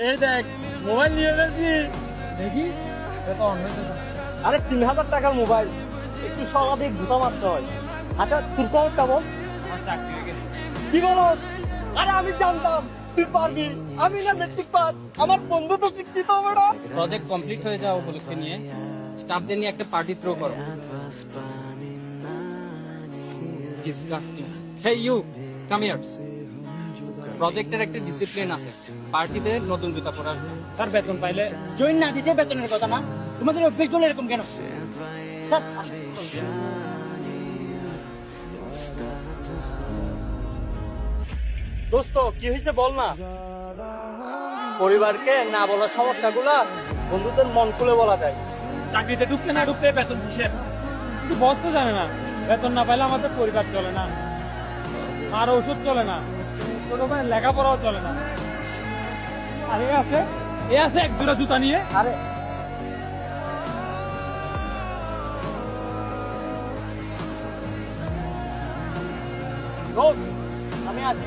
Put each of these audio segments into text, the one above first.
এই দেখ মোবাইল নিয়ে এসেছি দেখি তো অন হইতেছে। আরে 3000 টাকার মোবাইল, একটু সকালে ঘুটা মারতে হয়। আচ্ছা তোর খবরটা বল। আমার চাকরি হয়ে গেছে। কি বলস? আরে আমি জানতাম তুই পারবি। আমি না মেট্রিক পাস, আমার বন্ধু তো শিক্ষিত হবে না। প্রজেক্ট কমপ্লিট হয়ে যাওয়া উপলক্ষে নিয়ে স্টাফদের নিয়ে একটা পার্টি থ্রো করো। Disgusting. Hey you, come here. প্রজেক্টের একটা ডিসিপ্লিন আছে, পার্টিতে নতুন জুতা পরার। স্যার বেতন পাইলে জয়েন না দিতে বেতনের কথা না, তোমাদের অভ্যেস গুলো এরকম কেন? স্যার, দোস্ত কি হয়েছে বল না। পরিবারকে না বলার সমস্যাগুলা বন্ধুদের মন খুলে বলা যায়। চাকরিতে ঢুকতে না ঢুকতে বেতন কিসের, কিন্তু বস তো জানে না বেতন না পাইলে আমাদের পরিবার চলে না, আর ওষুধ চলে না, ছোট ভাইয়ের লেখাপড়াও চলে না। আর এ আছে এক দুটো জুতা নিয়ে। আরে দোস্ত, আমি আসি,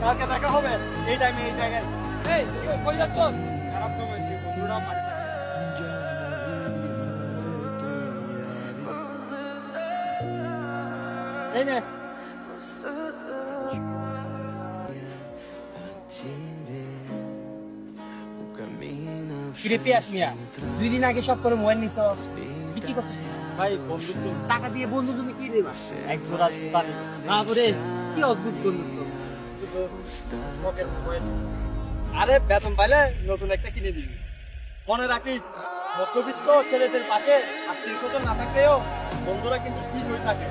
কালকে দেখা হবে এই টাইমে এই জায়গায়। এই কই যাচ্ছ? খারাপ সময় ছিল, বন্ধুরাও পারে না। এই নে কিরে পিয়াস মিয়া, 2 দিন আগে সব করে মোবাইল নিছ, বিক্রি করতেছ ভাই বন্ধু তো টাকা দিয়ে বন্ধু তুমি কি দেবা? এক জোড়া জুতা নিয়ে। বাবরে কি অদ্ভুত বন্ধুত্ব। শখের মোবাইল। আরে বেতন পাইলে নতুন একটা কিনে দিবি। মনে রাখিস, মধ্যবিত্ত ছেলেদের পাশে আত্মীয় স্বজন না থাকলেও বন্ধুরা কিন্তু ঠিক হয়ে থাকে।